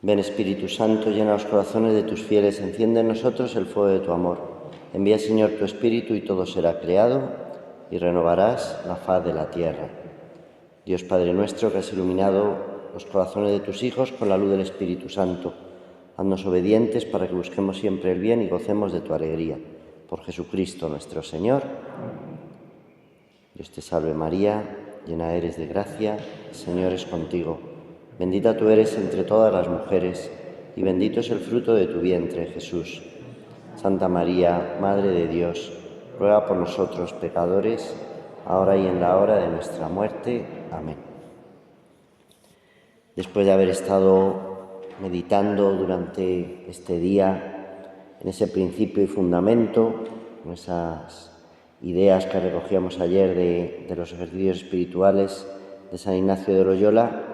Ven Espíritu Santo, llena los corazones de tus fieles, enciende en nosotros el fuego de tu amor. Envía, Señor, tu Espíritu y todo será creado y renovarás la faz de la tierra. Dios Padre nuestro, que has iluminado los corazones de tus hijos con la luz del Espíritu Santo, haznos obedientes para que busquemos siempre el bien y gocemos de tu alegría. Por Jesucristo nuestro Señor. Dios te salve María, llena eres de gracia, el Señor es contigo. Bendita tú eres entre todas las mujeres, y bendito es el fruto de tu vientre, Jesús. Santa María, Madre de Dios, ruega por nosotros pecadores, ahora y en la hora de nuestra muerte. Amén. Después de haber estado meditando durante este día en ese principio y fundamento, en esas ideas que recogíamos ayer de los ejercicios espirituales de San Ignacio de Loyola,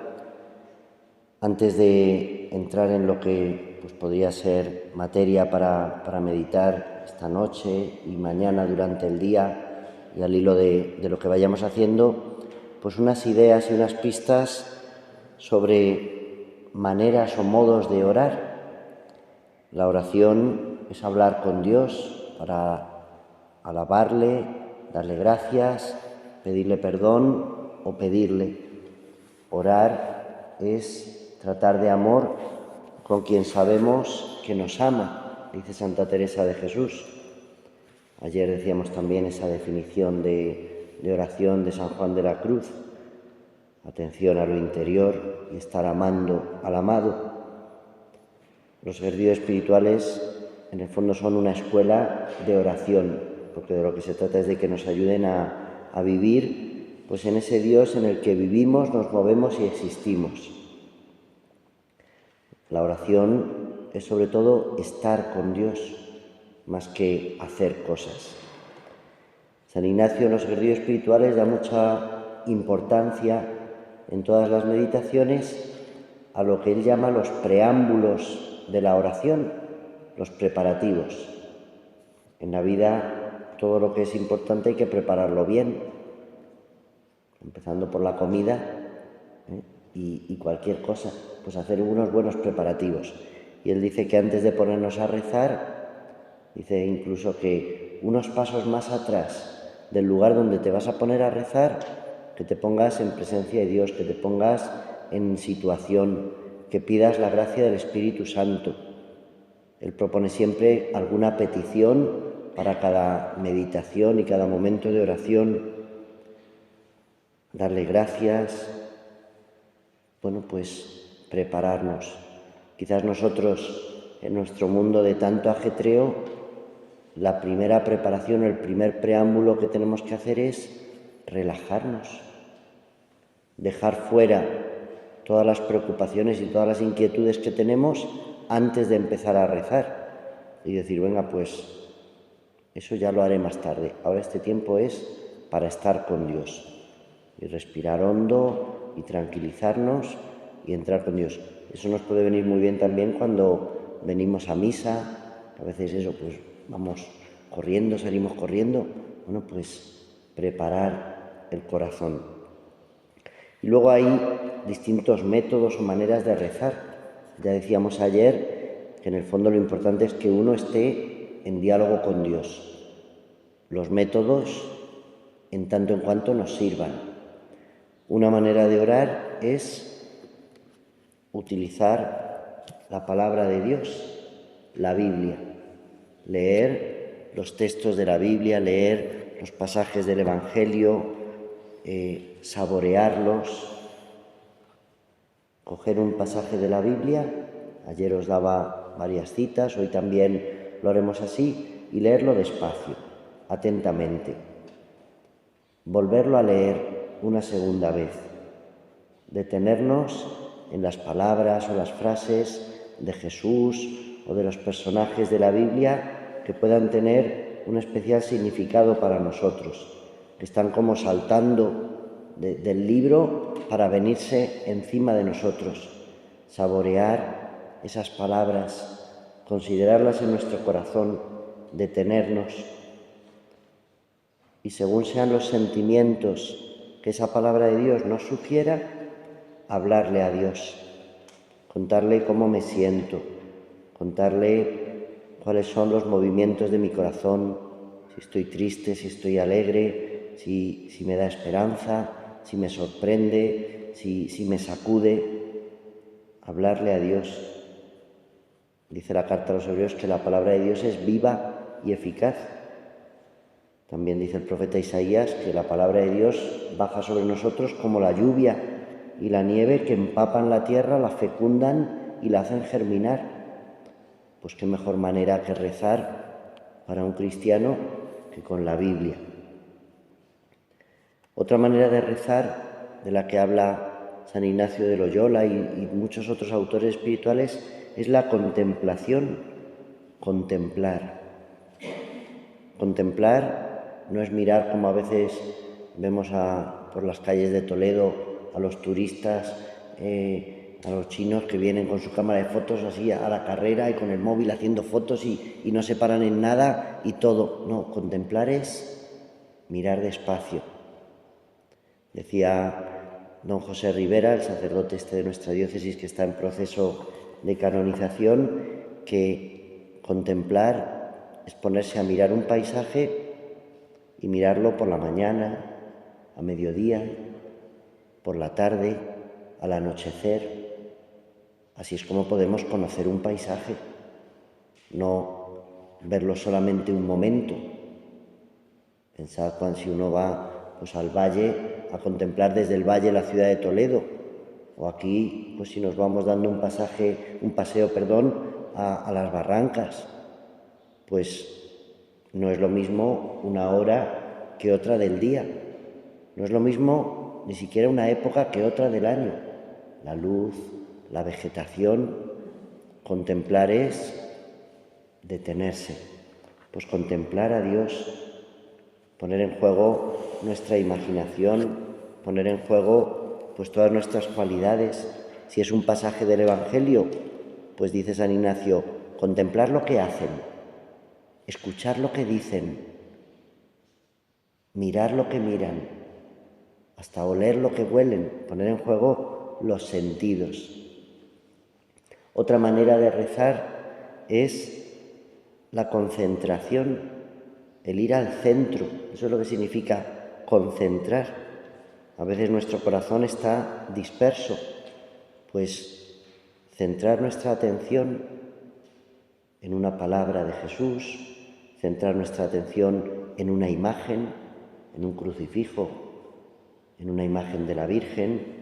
antes de entrar en lo que podría ser materia para meditar esta noche y mañana durante el día y al hilo de lo que vayamos haciendo, pues unas ideas y unas pistas sobre maneras o modos de orar. La oración es hablar con Dios para alabarle, darle gracias, pedirle perdón o pedirle. Orar es tratar de amor con quien sabemos que nos ama, dice Santa Teresa de Jesús. Ayer decíamos también esa definición de oración de San Juan de la Cruz. Atención a lo interior y estar amando al amado. Los ejercicios espirituales en el fondo son una escuela de oración, porque de lo que se trata es de que nos ayuden a vivir pues en ese Dios en el que vivimos, nos movemos y existimos. La oración es sobre todo estar con Dios, más que hacer cosas. San Ignacio en los ejercicios espirituales da mucha importancia en todas las meditaciones a lo que él llama los preámbulos de la oración, los preparativos. En la vida todo lo que es importante hay que prepararlo bien, empezando por la comida y cualquier cosa, pues hacer unos buenos preparativos. Y él dice que antes de ponernos a rezar, dice incluso que unos pasos más atrás del lugar donde te vas a poner a rezar, que te pongas en presencia de Dios, que te pongas en situación, que pidas la gracia del Espíritu Santo. Él propone siempre alguna petición para cada meditación y cada momento de oración. Darle gracias, pues prepararnos. Quizás nosotros, en nuestro mundo de tanto ajetreo, la primera preparación, el primer preámbulo que tenemos que hacer es relajarnos, dejar fuera todas las preocupaciones y todas las inquietudes que tenemos antes de empezar a rezar y decir, venga, pues eso ya lo haré más tarde. Ahora este tiempo es para estar con Dios y respirar hondo y tranquilizarnos y entrar con Dios. Eso nos puede venir muy bien también cuando venimos a misa. A veces eso, pues vamos corriendo, salimos corriendo. Bueno, pues preparar el corazón. Y luego hay distintos métodos o maneras de rezar. Ya decíamos ayer que en el fondo lo importante es que uno esté en diálogo con Dios. Los métodos, en tanto en cuanto nos sirvan. Una manera de orar es utilizar la palabra de Dios, la Biblia. Leer los textos de la Biblia, leer los pasajes del Evangelio, saborearlos, coger un pasaje de la Biblia, ayer os daba varias citas, hoy también lo haremos así, y leerlo despacio, atentamente. Volverlo a leer una segunda vez, detenernos en las palabras o las frases de Jesús o de los personajes de la Biblia que puedan tener un especial significado para nosotros, que están como saltando del libro para venirse encima de nosotros, saborear esas palabras, considerarlas en nuestro corazón, detenernos y según sean los sentimientos que esa palabra de Dios nos sugiera, hablarle a Dios contarle cómo me siento, contarle cuáles son los movimientos de mi corazón, si estoy triste, si estoy alegre, si me da esperanza, si me sorprende, si me sacude. Hablarle a Dios. Dice la carta a los Hebreos que la palabra de Dios es viva y eficaz. También dice el profeta Isaías que la palabra de Dios baja sobre nosotros como la lluvia y la nieve que empapan la tierra, la fecundan y la hacen germinar. Pues qué mejor manera que rezar para un cristiano que con la Biblia. Otra manera de rezar, de la que habla San Ignacio de Loyola y muchos otros autores espirituales, es la contemplación, contemplar. Contemplar no es mirar como a veces vemos por las calles de Toledo a los turistas, a los chinos que vienen con su cámara de fotos así a la carrera y con el móvil haciendo fotos y no se paran en nada y todo. No, contemplar es mirar despacio. Decía don José Rivera, el sacerdote de nuestra diócesis que está en proceso de canonización, que contemplar es ponerse a mirar un paisaje y mirarlo por la mañana, a mediodía, por la tarde, al anochecer. Así es como podemos conocer un paisaje, no verlo solamente un momento. Pensad cuando si uno va al valle a contemplar desde el valle la ciudad de Toledo, o aquí pues si nos vamos dando un paseo a las barrancas, pues no es lo mismo una hora que otra del día, no es lo mismo ni siquiera una época que otra del año. La luz, la vegetación, contemplar es detenerse, pues contemplar a Dios, poner en juego nuestra imaginación, poner en juego pues todas nuestras cualidades. Si es un pasaje del Evangelio, pues dice San Ignacio, contemplar lo que hacen, escuchar lo que dicen, mirar lo que miran, hasta oler lo que huelen, poner en juego los sentidos. Otra manera de rezar es la concentración, el ir al centro. Eso es lo que significa concentrar. A veces nuestro corazón está disperso, pues centrar nuestra atención en una palabra de Jesús, centrar nuestra atención en una imagen, en un crucifijo, en una imagen de la Virgen,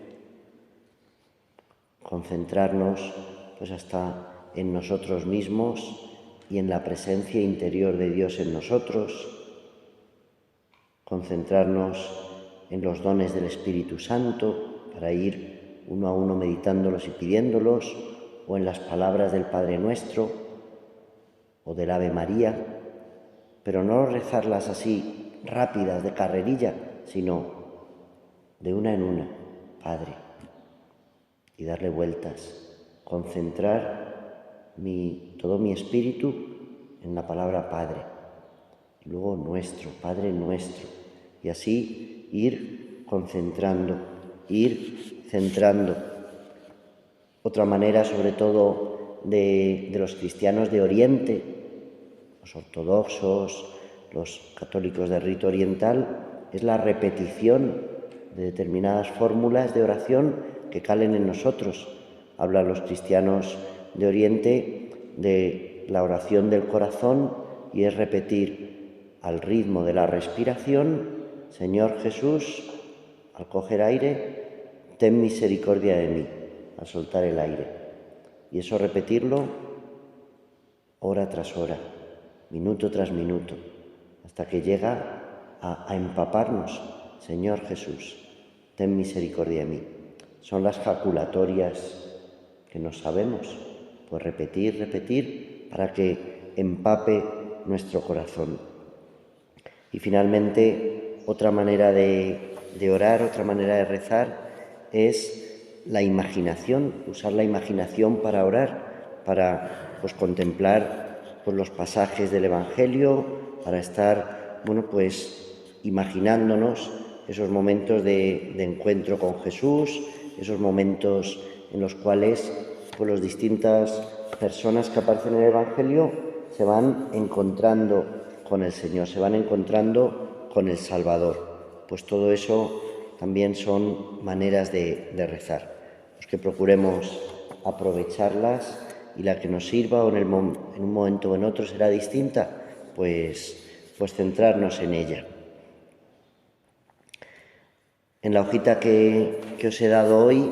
concentrarnos pues hasta en nosotros mismos y en la presencia interior de Dios en nosotros, concentrarnos en los dones del Espíritu Santo para ir uno a uno meditándolos y pidiéndolos, o en las palabras del Padre Nuestro o del Ave María, pero no rezarlas así rápidas de carrerilla, sino de una en una, Padre, y darle vueltas, concentrar todo mi espíritu en la palabra Padre, y luego nuestro, Padre nuestro, y así ir concentrando, ir centrando. Otra manera, sobre todo, de los cristianos de Oriente, los ortodoxos, los católicos de rito oriental, es la repetición de determinadas fórmulas de oración que calen en nosotros. Hablan los cristianos de Oriente de la oración del corazón y es repetir al ritmo de la respiración: Señor Jesús, al coger aire, ten misericordia de mí, al soltar el aire. Y eso repetirlo hora tras hora, minuto tras minuto, hasta que llega a empaparnos: Señor Jesús, ten misericordia de mí. Son las jaculatorias que nos sabemos, pues repetir para que empape nuestro corazón. Y finalmente, otra manera de orar, otra manera de rezar es la imaginación, usar la imaginación para orar, para contemplar los pasajes del Evangelio, para estar imaginándonos esos momentos de encuentro con Jesús, esos momentos en los cuales pues las distintas personas que aparecen en el Evangelio se van encontrando con el Señor, se van encontrando con el Salvador. Pues todo eso también son maneras de rezar. Pues que procuremos aprovecharlas, y la que nos sirva o en un momento o en otro será distinta, pues centrarnos en ella. En la hojita que os he dado hoy,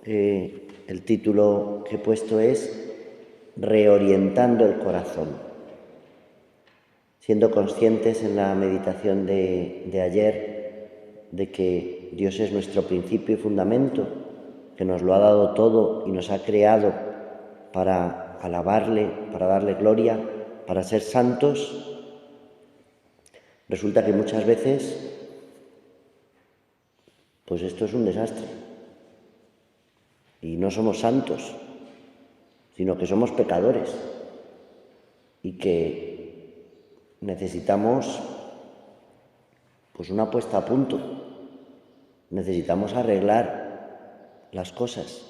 el título que he puesto es Reorientando el corazón. Siendo conscientes en la meditación de ayer de que Dios es nuestro principio y fundamento, que nos lo ha dado todo y nos ha creado para alabarle, para darle gloria, para ser santos, resulta que muchas veces pues esto es un desastre. Y no somos santos, sino que somos pecadores y que necesitamos pues una puesta a punto. Necesitamos arreglar las cosas.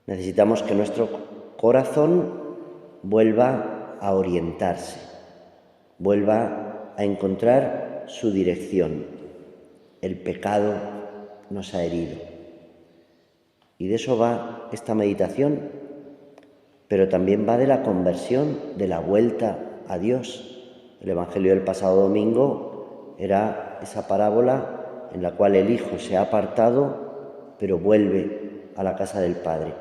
Necesitamos que nuestro corazón vuelva a orientarse, vuelva a encontrar su dirección. El pecado nos ha herido. Y de eso va esta meditación, pero también va de la conversión, de la vuelta a Dios. El Evangelio del pasado domingo era esa parábola en la cual el Hijo se ha apartado, pero vuelve a la casa del Padre.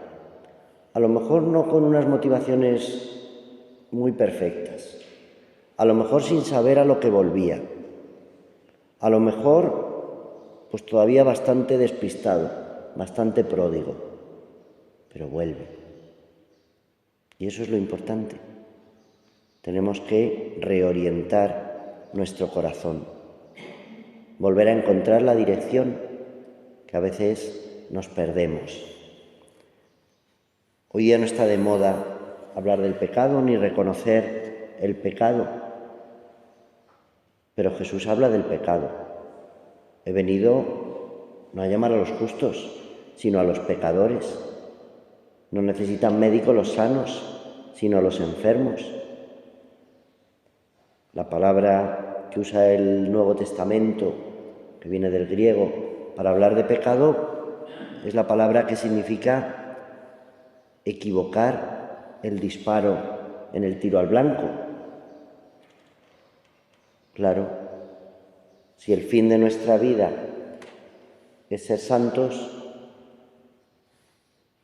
A lo mejor no con unas motivaciones muy perfectas, a lo mejor sin saber a lo que volvía, a lo mejor pues todavía bastante despistado, bastante pródigo, pero vuelve. Y eso es lo importante. Tenemos que reorientar nuestro corazón, volver a encontrar la dirección, que a veces nos perdemos. Hoy ya no está de moda hablar del pecado ni reconocer el pecado, pero Jesús habla del pecado. He venido no a llamar a los justos, sino a los pecadores. No necesitan médicos los sanos, sino los enfermos. La palabra que usa el Nuevo Testamento, que viene del griego, para hablar de pecado, es la palabra que significa equivocar el disparo en el tiro al blanco. Claro, si el fin de nuestra vida es ser santos,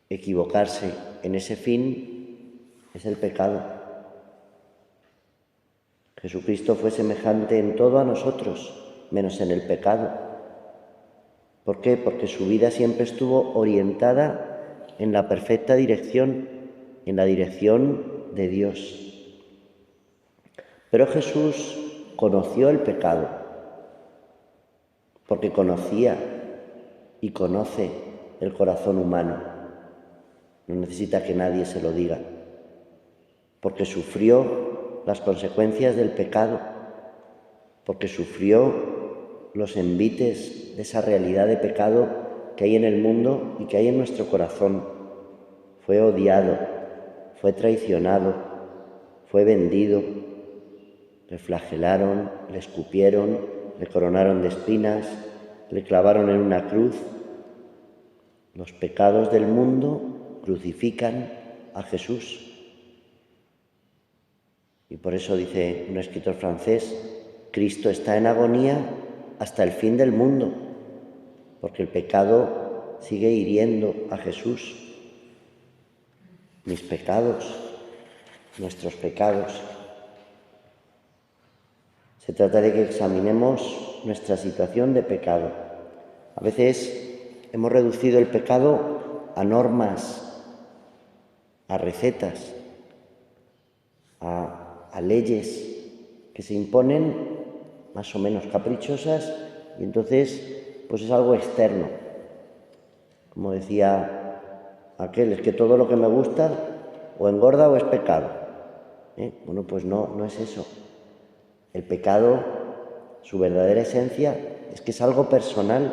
equivocarse en ese fin es el pecado. Jesucristo fue semejante en todo a nosotros, menos en el pecado. ¿Por qué? Porque su vida siempre estuvo orientada en la perfecta dirección, en la dirección de Dios. Pero Jesús conoció el pecado, porque conocía y conoce el corazón humano. No necesita que nadie se lo diga, porque sufrió las consecuencias del pecado, porque sufrió los envites de esa realidad de pecado que hay en el mundo y que hay en nuestro corazón. Fue odiado, fue traicionado, fue vendido, le flagelaron, le escupieron, le coronaron de espinas, le clavaron en una cruz. Los pecados del mundo crucifican a Jesús. Y por eso dice un escritor francés, Cristo está en agonía hasta el fin del mundo, porque el pecado sigue hiriendo a Jesús. Mis pecados, nuestros pecados. Se trata de que examinemos nuestra situación de pecado. A veces hemos reducido el pecado a normas, a recetas, a leyes que se imponen más o menos caprichosas, y entonces pues es algo externo. Como decía aquel, es que todo lo que me gusta o engorda o es pecado. Bueno, pues no es eso. El pecado, su verdadera esencia, es que es algo personal,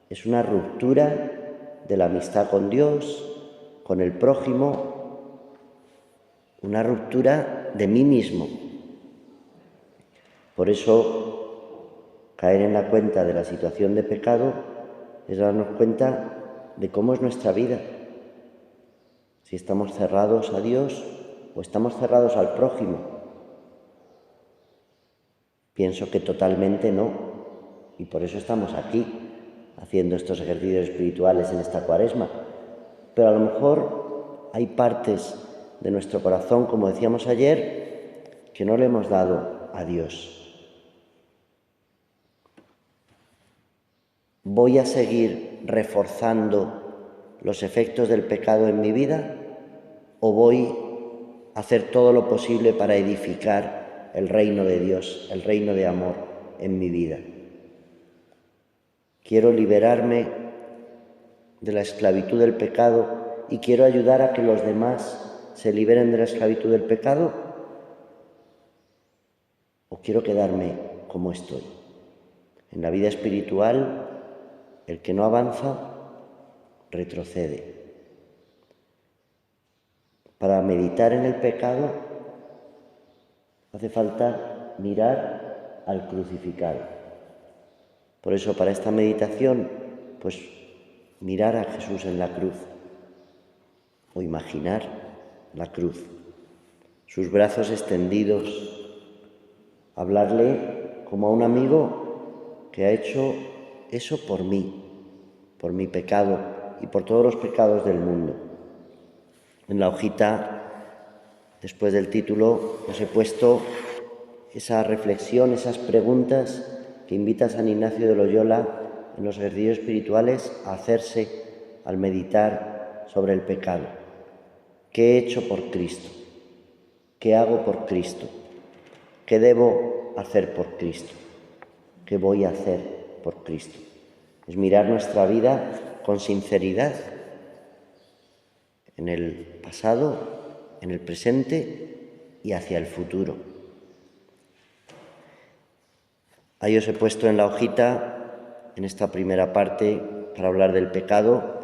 es una ruptura de la amistad con Dios, con el prójimo, una ruptura de mí mismo. Por eso, caer en la cuenta de la situación de pecado es darnos cuenta de cómo es nuestra vida. Si estamos cerrados a Dios o estamos cerrados al prójimo. Pienso que totalmente no, y por eso estamos aquí, haciendo estos ejercicios espirituales en esta Cuaresma. Pero a lo mejor hay partes de nuestro corazón, como decíamos ayer, que no le hemos dado a Dios. ¿Voy a seguir reforzando los efectos del pecado en mi vida o voy a hacer todo lo posible para edificar el reino de Dios, el reino de amor en mi vida? Quiero liberarme de la esclavitud del pecado y quiero ayudar a que los demás se liberen de la esclavitud del pecado, o quiero quedarme como estoy. En la vida espiritual, el que no avanza, retrocede. Para meditar en el pecado hace falta mirar al crucificado. Por eso, para esta meditación, pues mirar a Jesús en la cruz o imaginar la cruz, sus brazos extendidos, hablarle como a un amigo que ha hecho eso por mí, por mi pecado y por todos los pecados del mundo. En la hojita, después del título, os he puesto esa reflexión, esas preguntas que invita a San Ignacio de Loyola en los ejercicios espirituales a hacerse al meditar sobre el pecado. ¿Qué he hecho por Cristo? ¿Qué hago por Cristo? ¿Qué debo hacer por Cristo? ¿Qué voy a hacer por Cristo? Es mirar nuestra vida con sinceridad en el pasado, en el presente y hacia el futuro. Ahí os he puesto en la hojita, en esta primera parte, para hablar del pecado.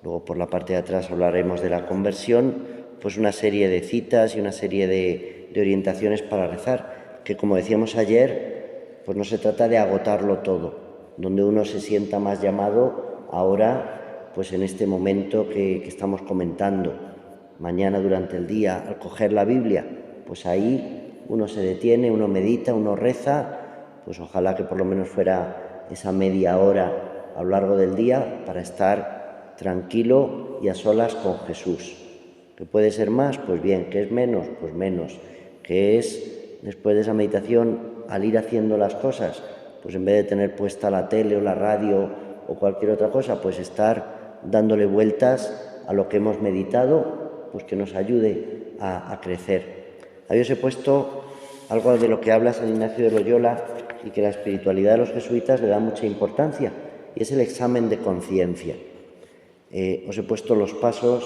Luego por la parte de atrás hablaremos de la conversión, pues una serie de citas y una serie de orientaciones para rezar, que como decíamos ayer, pues no se trata de agotarlo todo, donde uno se sienta más llamado ahora, pues en este momento que estamos comentando, mañana durante el día, al coger la Biblia, pues ahí uno se detiene, uno medita, uno reza, pues ojalá que por lo menos fuera esa media hora a lo largo del día para estar tranquilo y a solas con Jesús. ¿Que puede ser más? Pues bien. ¿Que es menos? Pues menos. ¿Que es, después de esa meditación, al ir haciendo las cosas, pues en vez de tener puesta la tele o la radio o cualquier otra cosa, pues estar dándole vueltas a lo que hemos meditado, pues que nos ayude a crecer? Ahí os he puesto algo de lo que habla San Ignacio de Loyola y que la espiritualidad de los jesuitas le da mucha importancia, y es el examen de conciencia. Os he puesto los pasos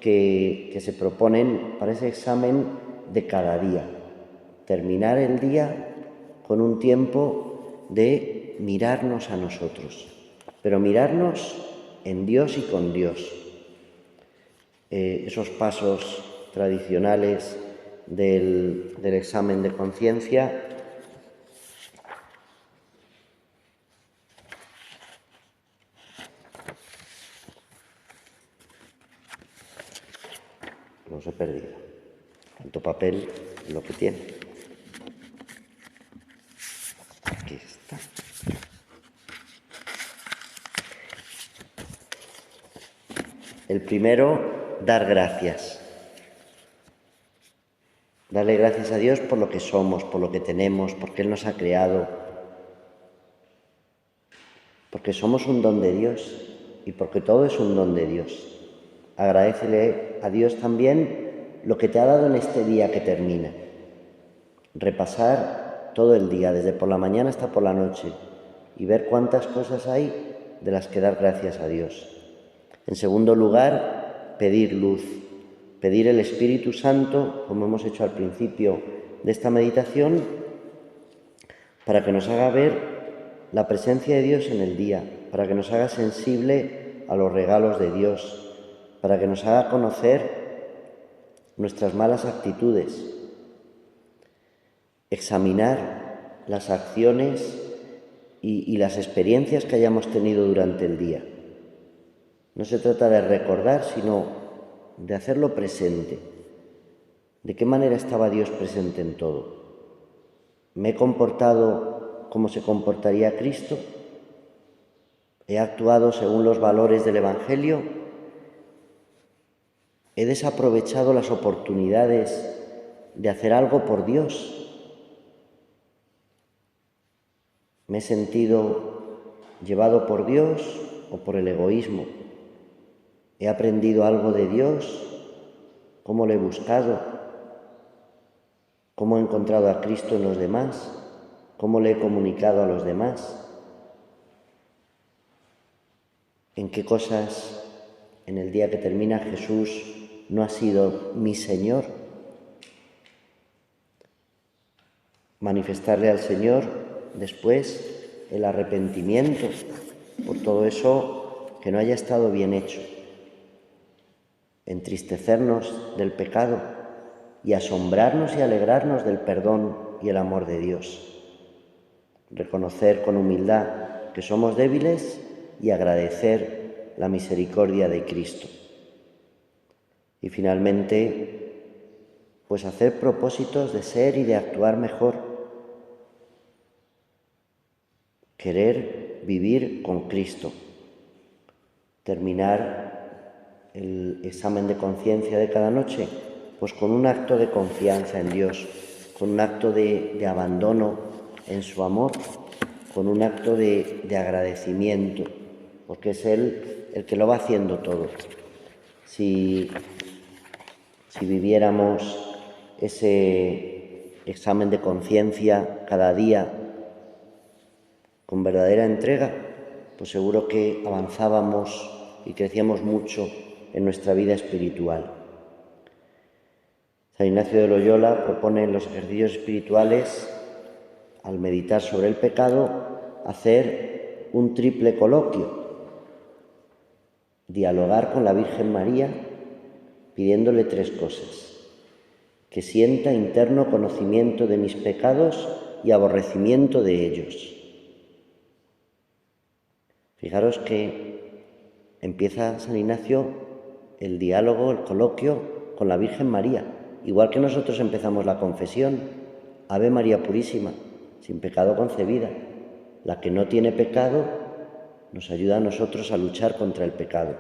que se proponen para ese examen de cada día. Terminar el día con un tiempo de mirarnos a nosotros, pero mirarnos en Dios y con Dios. Esos pasos tradicionales del examen de conciencia los he perdido. Tanto papel es lo que tiene. Aquí está. El primero, dar gracias. Darle gracias a Dios por lo que somos, por lo que tenemos, porque Él nos ha creado, porque somos un don de Dios y porque todo es un don de Dios. Agradécele a Dios también lo que te ha dado en este día que termina. Repasar todo el día, desde por la mañana hasta por la noche, y ver cuántas cosas hay de las que dar gracias a Dios. En segundo lugar, pedir luz, pedir el Espíritu Santo, como hemos hecho al principio de esta meditación, para que nos haga ver la presencia de Dios en el día, para que nos haga sensible a los regalos de Dios, para que nos haga conocer nuestras malas actitudes, examinar las acciones y las experiencias que hayamos tenido durante el día. No se trata de recordar, sino de hacerlo presente. ¿De qué manera estaba Dios presente en todo? ¿Me he comportado como se comportaría Cristo? ¿He actuado según los valores del Evangelio? ¿He desaprovechado las oportunidades de hacer algo por Dios? ¿Me he sentido llevado por Dios o por el egoísmo? ¿He aprendido algo de Dios? ¿Cómo lo he buscado? ¿Cómo he encontrado a Cristo en los demás? ¿Cómo le he comunicado a los demás? ¿En qué cosas en el día que termina Jesús no ha sido mi Señor? Manifestarle al Señor después el arrepentimiento por todo eso que no haya estado bien hecho. Entristecernos del pecado y asombrarnos y alegrarnos del perdón y el amor de Dios. Reconocer con humildad que somos débiles y agradecer la misericordia de Cristo. Y finalmente, pues hacer propósitos de ser y de actuar mejor. Querer vivir con Cristo. Terminar el examen de conciencia de cada noche, pues con un acto de confianza en Dios, con un acto de abandono en su amor, con un acto de agradecimiento, porque es Él el que lo va haciendo todo. Si viviéramos ese examen de conciencia cada día con verdadera entrega, pues seguro que avanzábamos y crecíamos mucho en nuestra vida espiritual. San Ignacio de Loyola propone en los ejercicios espirituales, al meditar sobre el pecado, hacer un triple coloquio. Dialogar con la Virgen María pidiéndole 3 cosas: que sienta interno conocimiento de mis pecados y aborrecimiento de ellos. Fijaros que empieza San Ignacio el diálogo, el coloquio con la Virgen María, igual que nosotros empezamos la confesión: Ave María Purísima, sin pecado concebida. La que no tiene pecado nos ayuda a nosotros a luchar contra el pecado.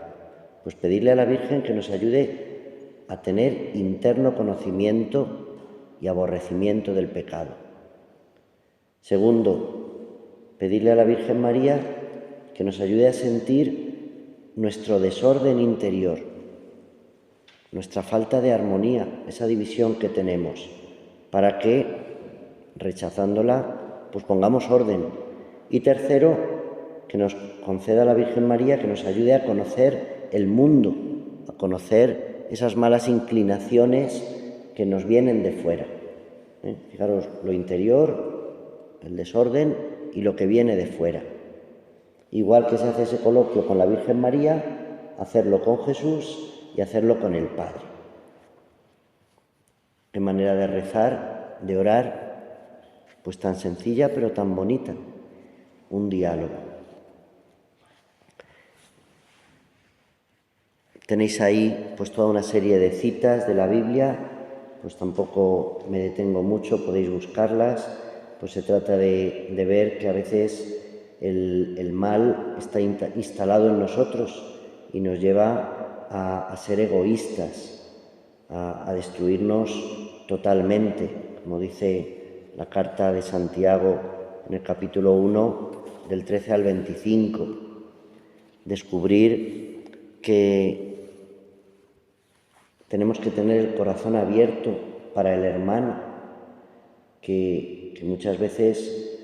Pues pedirle a la Virgen que nos ayude a tener interno conocimiento y aborrecimiento del pecado. Segundo, pedirle a la Virgen María que nos ayude a sentir nuestro desorden interior, nuestra falta de armonía, esa división que tenemos, para que, rechazándola, pues pongamos orden. Y tercero, que nos conceda a la Virgen María que nos ayude a conocer el mundo, a conocer esas malas inclinaciones que nos vienen de fuera. Fijaros, lo interior, el desorden y lo que viene de fuera. Igual que se hace ese coloquio con la Virgen María, hacerlo con Jesús y hacerlo con el Padre. Qué manera de rezar, de orar, pues tan sencilla pero tan bonita, un diálogo. Tenéis ahí pues toda una serie de citas de la Biblia, pues tampoco me detengo mucho, podéis buscarlas. Pues se trata de ver que a veces el mal está instalado en nosotros y nos lleva a ser egoístas, a destruirnos totalmente, como dice la carta de Santiago en el capítulo 1, del 13 al 25. Descubrir que tenemos que tener el corazón abierto para el hermano, que muchas veces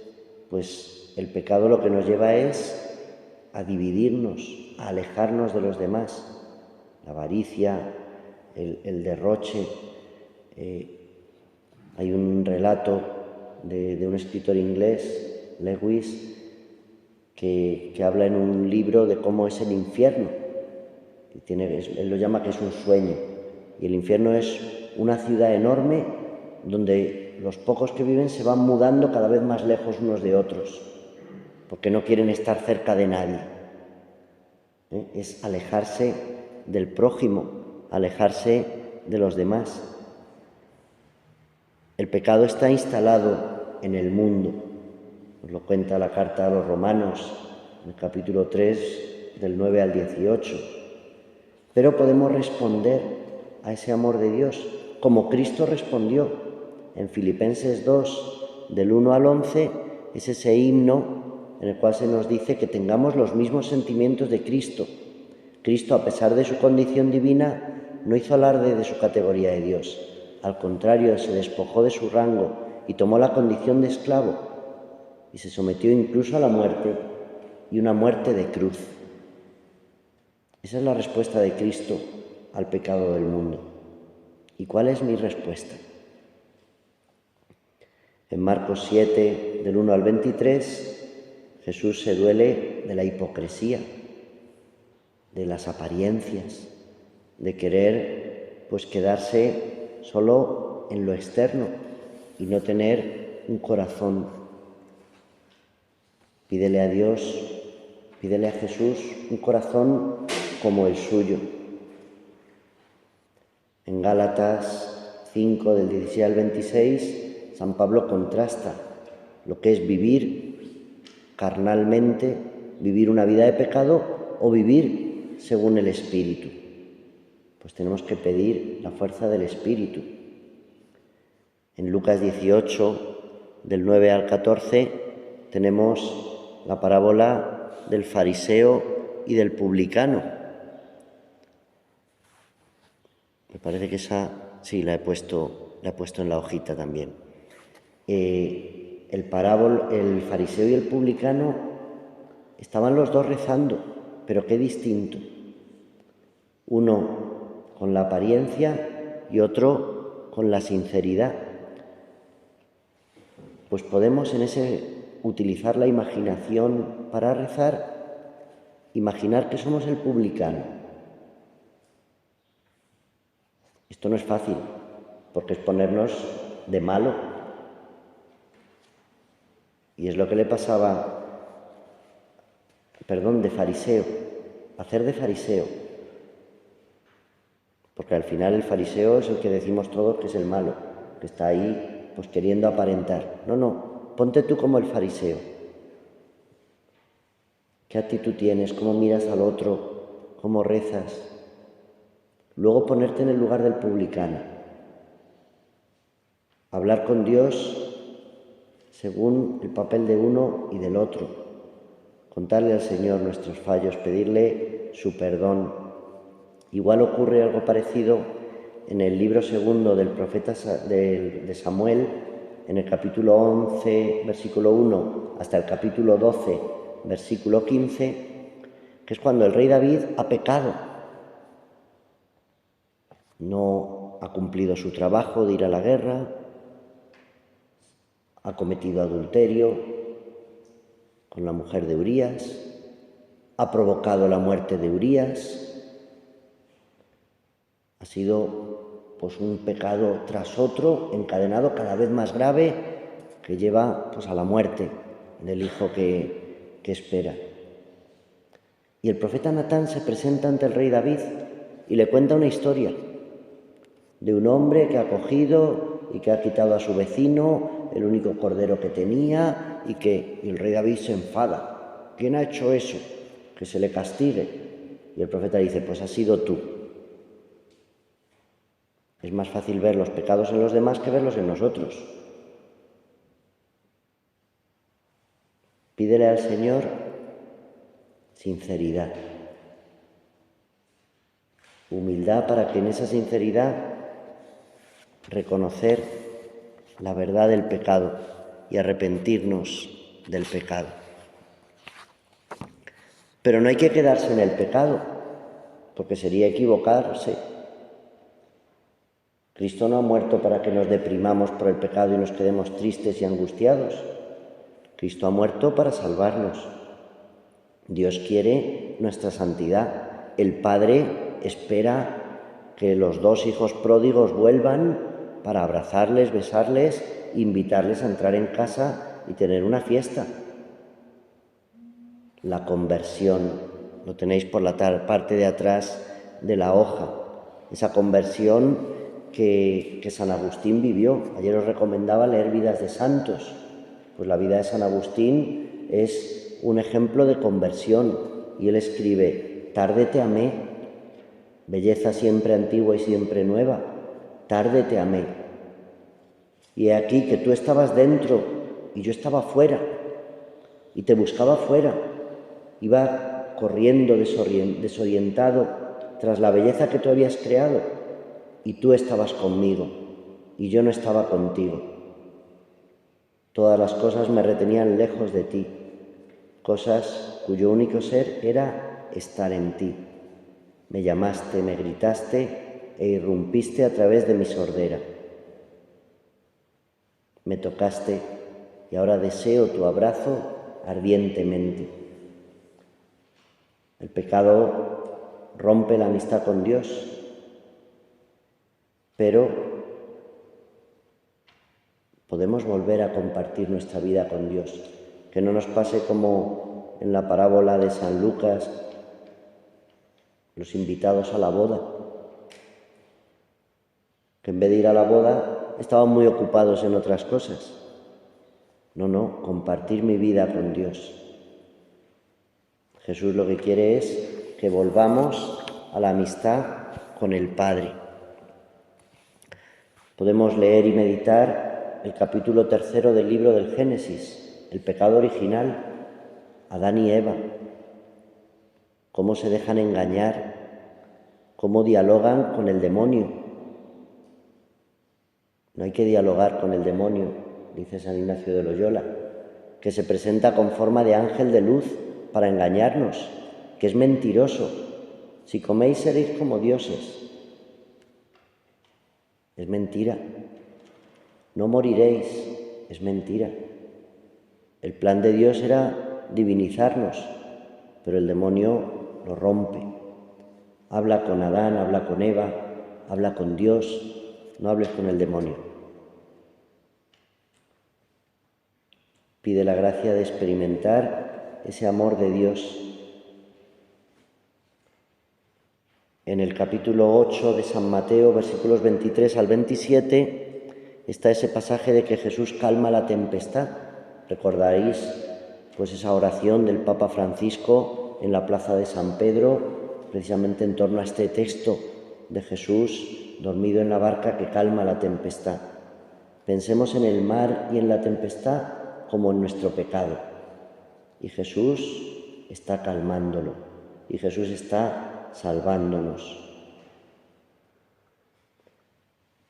pues el pecado lo que nos lleva es a dividirnos, a alejarnos de los demás. La avaricia, el derroche. Hay un relato de un escritor inglés, Lewis, que habla en un libro de cómo es el infierno. Él lo llama que es un sueño. Y el infierno es una ciudad enorme donde los pocos que viven se van mudando cada vez más lejos unos de otros, porque no quieren estar cerca de nadie. Es alejarse del prójimo, alejarse de los demás. El pecado está instalado en el mundo. Nos lo cuenta la carta a los Romanos, en el capítulo 3, del 9 al 18. Pero podemos responder a ese amor de Dios, como Cristo respondió. En Filipenses 2, del 1 al 11, es ese himno en el cual se nos dice que tengamos los mismos sentimientos de Cristo. Cristo, a pesar de su condición divina, no hizo alarde de su categoría de Dios. Al contrario, se despojó de su rango y tomó la condición de esclavo y se sometió incluso a la muerte, y una muerte de cruz. Esa es la respuesta de Cristo al pecado del mundo. ¿Y cuál es mi respuesta? En Marcos 7, del 1 al 23, Jesús se duele de la hipocresía, de las apariencias, de querer quedarse solo en lo externo y no tener un corazón. Pídele a Dios, pídele a Jesús un corazón como el suyo. En Gálatas 5, del 16 al 26, San Pablo contrasta lo que es vivir carnalmente, vivir una vida de pecado o vivir según el Espíritu. Pues tenemos que pedir la fuerza del Espíritu. En Lucas 18, del 9 al 14, tenemos la parábola del fariseo y del publicano. Me parece que esa, sí, la he puesto en la hojita también. El fariseo y el publicano estaban los dos rezando, pero qué distinto. Uno con la apariencia y otro con la sinceridad. Pues podemos utilizar la imaginación para rezar, imaginar que somos el publicano. Esto no es fácil, porque es ponernos de malo. Y es lo que le pasaba, de fariseo, hacer de fariseo. Porque al final el fariseo es el que decimos todos que es el malo, que está ahí queriendo aparentar. No, ponte tú como el fariseo. ¿Qué actitud tienes? ¿Cómo miras al otro? ¿Cómo rezas? Luego ponerte en el lugar del publicano. Hablar con Dios según el papel de uno y del otro. Contarle al Señor nuestros fallos, pedirle su perdón. Igual ocurre algo parecido en el libro segundo del profeta de Samuel, en el capítulo 11, versículo 1, hasta el capítulo 12, versículo 15, que es cuando el rey David ha pecado. No ha cumplido su trabajo de ir a la guerra, ha cometido adulterio con la mujer de Urías, ha provocado la muerte de Urías. Ha sido un pecado tras otro, encadenado, cada vez más grave, que lleva a la muerte del hijo que espera. Y el profeta Natán se presenta ante el rey David y le cuenta una historia de un hombre que ha cogido y que ha quitado a su vecino el único cordero que tenía y el rey David se enfada. ¿Quién ha hecho eso? Que se le castigue. Y el profeta dice, pues has sido tú. Es más fácil ver los pecados en los demás que verlos en nosotros. Pídele al Señor sinceridad, humildad para que en esa sinceridad reconocer la verdad del pecado y arrepentirnos del pecado. Pero no hay que quedarse en el pecado, porque sería equivocarse. Cristo no ha muerto para que nos deprimamos por el pecado y nos quedemos tristes y angustiados. Cristo ha muerto para salvarnos. Dios quiere nuestra santidad. El Padre espera que los dos hijos pródigos vuelvan para abrazarles, besarles, invitarles a entrar en casa y tener una fiesta. La conversión, lo tenéis por la parte de atrás de la hoja, esa conversión que San Agustín vivió. Ayer os recomendaba leer vidas de santos. Pues la vida de San Agustín es un ejemplo de conversión y él escribe: tarde te amé, belleza siempre antigua y siempre nueva, tarde te amé. Y he aquí que tú estabas dentro y yo estaba fuera y te buscaba fuera, iba corriendo desorientado tras la belleza que tú habías creado y tú estabas conmigo y yo no estaba contigo. Todas las cosas me retenían lejos de ti, cosas cuyo único ser era estar en ti. Me llamaste, me gritaste e irrumpiste a través de mi sordera. Me tocaste y ahora deseo tu abrazo ardientemente. El pecado rompe la amistad con Dios, pero podemos volver a compartir nuestra vida con Dios. Que no nos pase como en la parábola de San Lucas, los invitados a la boda, que en vez de ir a la boda estaban muy ocupados en otras cosas. No, compartir mi vida con Dios. Jesús lo que quiere es que volvamos a la amistad con el Padre. Podemos leer y meditar el capítulo 3 del libro del Génesis, el pecado original, Adán y Eva, cómo se dejan engañar, cómo dialogan con el demonio. No hay que dialogar con el demonio, dice San Ignacio de Loyola, que se presenta con forma de ángel de luz para engañarnos, que es mentiroso. Si coméis seréis como dioses. Es mentira. No moriréis, es mentira. El plan de Dios era divinizarnos, pero el demonio lo rompe. Habla con Adán, habla con Eva, habla con Dios, no hables con el demonio. Pide la gracia de experimentar ese amor de Dios. En el capítulo 8 de San Mateo, versículos 23 al 27, está ese pasaje de que Jesús calma la tempestad. Recordaréis pues esa oración del Papa Francisco en la plaza de San Pedro, precisamente en torno a este texto de Jesús dormido en la barca que calma la tempestad. Pensemos en el mar y en la tempestad como en nuestro pecado. Y Jesús está calmándolo, y Jesús está salvándonos.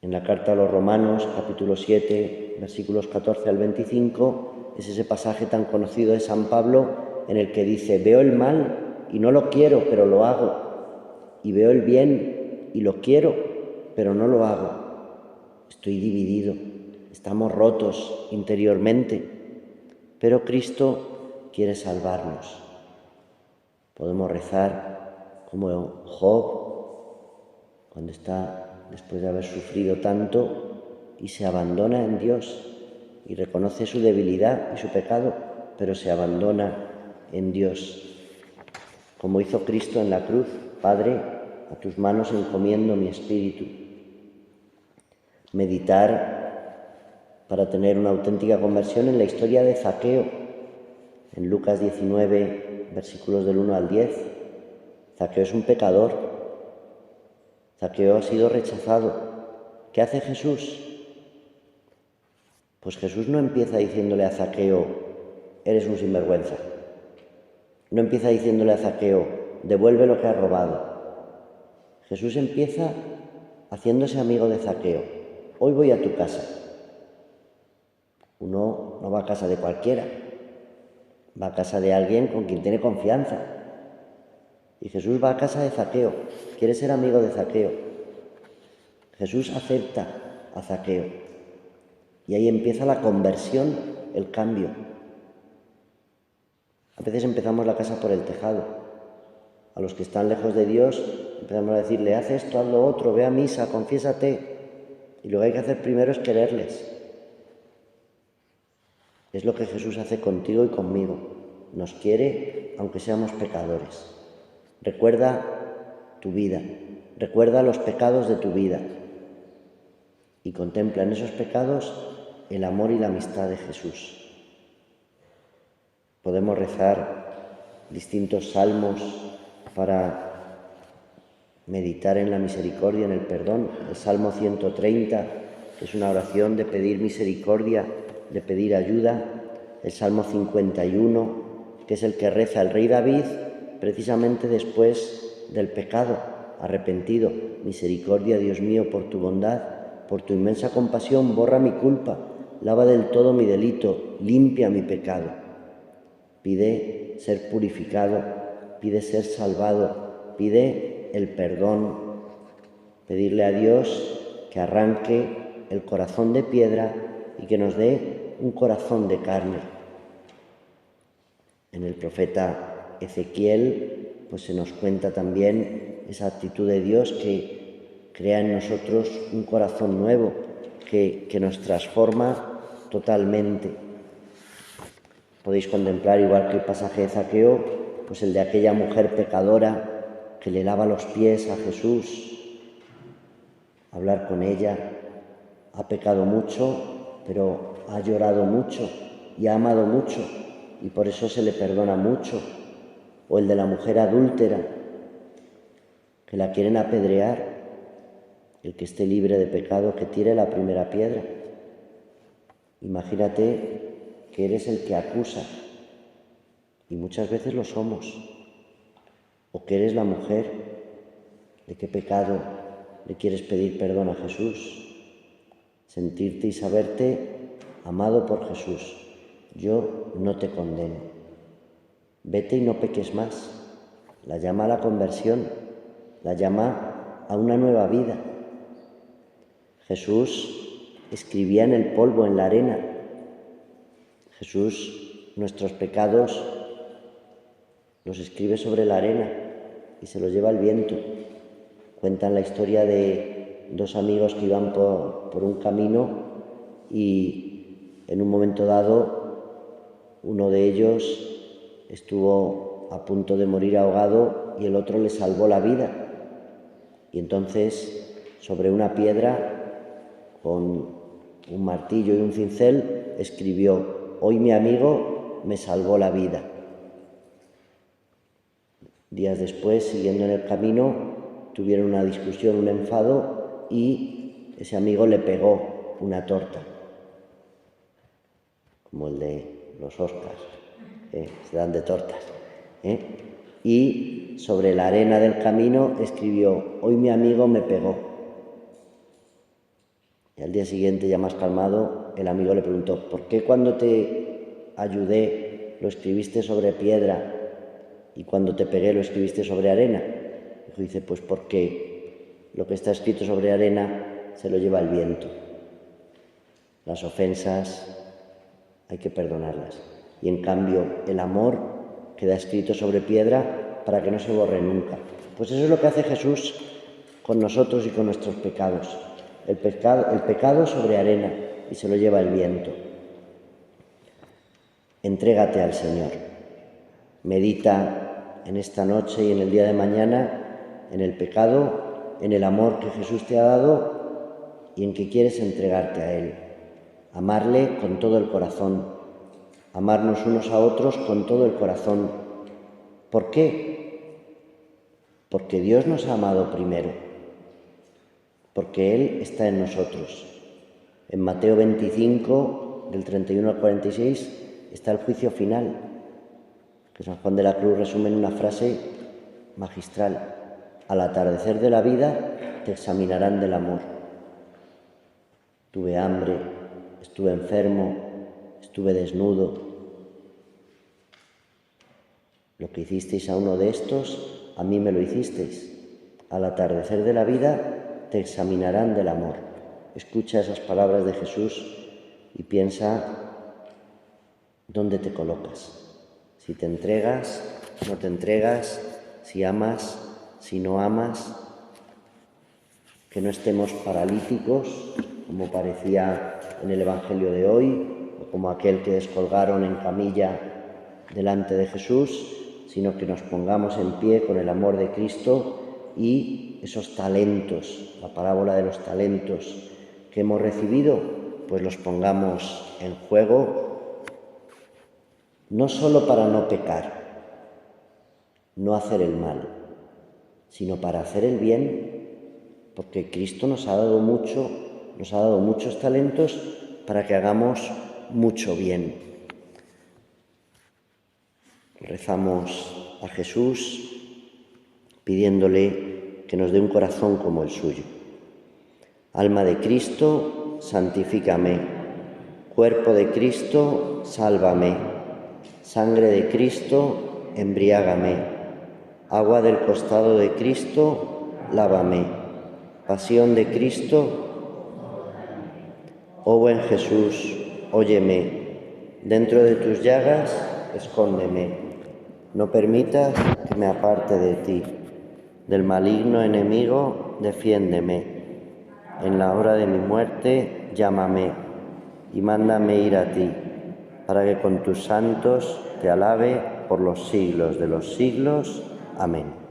En la carta a los Romanos, capítulo 7, versículos 14 al 25, es ese pasaje tan conocido de San Pablo en el que dice: veo el mal y no lo quiero, pero lo hago. Y veo el bien y lo quiero, pero no lo hago. Estoy dividido, estamos rotos interiormente, pero Cristo quiere salvarnos. Podemos rezar como Job, cuando está después de haber sufrido tanto y se abandona en Dios y reconoce su debilidad y su pecado, pero se abandona en Dios. Como hizo Cristo en la cruz: Padre, a tus manos encomiendo mi espíritu. Meditar para tener una auténtica conversión en la historia de Zaqueo, en Lucas 19, versículos del 1 al 10. Zaqueo es un pecador. Zaqueo ha sido rechazado. ¿Qué hace Jesús? Pues Jesús no empieza diciéndole a Zaqueo: eres un sinvergüenza. No empieza diciéndole a Zaqueo: devuelve lo que has robado. Jesús empieza haciéndose amigo de Zaqueo. Hoy voy a tu casa. Uno no va a casa de cualquiera, va a casa de alguien con quien tiene confianza. Y Jesús va a casa de Zaqueo, quiere ser amigo de Zaqueo. Jesús acepta a Zaqueo. Y ahí empieza la conversión, el cambio. A veces empezamos la casa por el tejado. A los que están lejos de Dios empezamos a decirle, haz esto, haz lo otro, ve a misa, confiésate. Y lo que hay que hacer primero es quererles. Es lo que Jesús hace contigo y conmigo. Nos quiere aunque seamos pecadores. Recuerda tu vida, recuerda los pecados de tu vida y contempla en esos pecados el amor y la amistad de Jesús. Podemos rezar distintos salmos para meditar en la misericordia, en el perdón. El Salmo 130, que es una oración de pedir misericordia, de pedir ayuda. El Salmo 51, que es el que reza el rey David precisamente después del pecado, arrepentido. Misericordia, Dios mío, por tu bondad, por tu inmensa compasión, borra mi culpa, lava del todo mi delito, limpia mi pecado. Pide ser purificado, pide ser salvado, pide el perdón, pedirle a Dios que arranque el corazón de piedra y que nos dé un corazón de carne. En el profeta Ezequiel pues se nos cuenta también esa actitud de Dios que crea en nosotros un corazón nuevo, que nos transforma totalmente. Podéis contemplar, igual que el pasaje de Zaqueo, pues el de aquella mujer pecadora que le lava los pies a Jesús, hablar con ella. Ha pecado mucho, pero ha llorado mucho y ha amado mucho, y por eso se le perdona mucho. O el de la mujer adúltera, que la quieren apedrear. El que esté libre de pecado, que tire la primera piedra. Imagínate que eres el que acusa, y muchas veces lo somos, o que eres la mujer. ¿De qué pecado le quieres pedir perdón a Jesús? Sentirte y saberte amado por Jesús. Yo no te condeno. Vete y no peques más. La llama a la conversión, la llama a una nueva vida. Jesús escribía en el polvo, en la arena. Jesús nuestros pecados los escribe sobre la arena y se los lleva el viento. Cuentan la historia de dos amigos que iban por un camino y en un momento dado uno de ellos estuvo a punto de morir ahogado y el otro le salvó la vida. Y entonces sobre una piedra con un martillo y un cincel escribió: hoy mi amigo me salvó la vida. Días después, siguiendo en el camino, tuvieron una discusión, un enfado, y ese amigo le pegó una torta, como el de los Oscars, se dan de tortas. Y sobre la arena del camino escribió: hoy mi amigo me pegó. Y al día siguiente, ya más calmado, el amigo le preguntó: ¿por qué cuando te ayudé lo escribiste sobre piedra y cuando te pegué lo escribiste sobre arena? Dice: pues porque lo que está escrito sobre arena se lo lleva el viento. Las ofensas hay que perdonarlas. Y en cambio el amor queda escrito sobre piedra para que no se borre nunca. Pues eso es lo que hace Jesús con nosotros y con nuestros pecados. El pecado sobre arena y se lo lleva el viento. Entrégate al Señor. Medita en esta noche y en el día de mañana en el pecado, en el amor que Jesús te ha dado y en que quieres entregarte a Él. Amarle con todo el corazón, amarnos unos a otros con todo el corazón. ¿Por qué? Porque Dios nos ha amado primero, porque Él está en nosotros. En Mateo 25, del 31 al 46, está el juicio final, que San Juan de la Cruz resume en una frase magistral: al atardecer de la vida te examinarán del amor. Tuve hambre, estuve enfermo, estuve desnudo. Lo que hicisteis a uno de estos, a mí me lo hicisteis. Al atardecer de la vida te examinarán del amor. Escucha esas palabras de Jesús y piensa dónde te colocas. Si te entregas, no te entregas, si amas, si no amas, que no estemos paralíticos, como parecía en el Evangelio de hoy, o como aquel que descolgaron en camilla delante de Jesús, sino que nos pongamos en pie con el amor de Cristo y esos talentos, la parábola de los talentos que hemos recibido, pues los pongamos en juego, no solo para no pecar, no hacer el mal, sino para hacer el bien, porque Cristo nos ha dado muchos talentos para que hagamos mucho bien. Rezamos a Jesús pidiéndole que nos dé un corazón como el suyo. Alma de Cristo, santifícame. Cuerpo de Cristo, sálvame. Sangre de Cristo, embriágame. Agua del costado de Cristo, lávame. Pasión de Cristo, oh buen Jesús, óyeme. Dentro de tus llagas, escóndeme. No permitas que me aparte de ti. Del maligno enemigo, defiéndeme. En la hora de mi muerte, llámame y mándame ir a ti, para que con tus santos te alabe por los siglos de los siglos. Amén.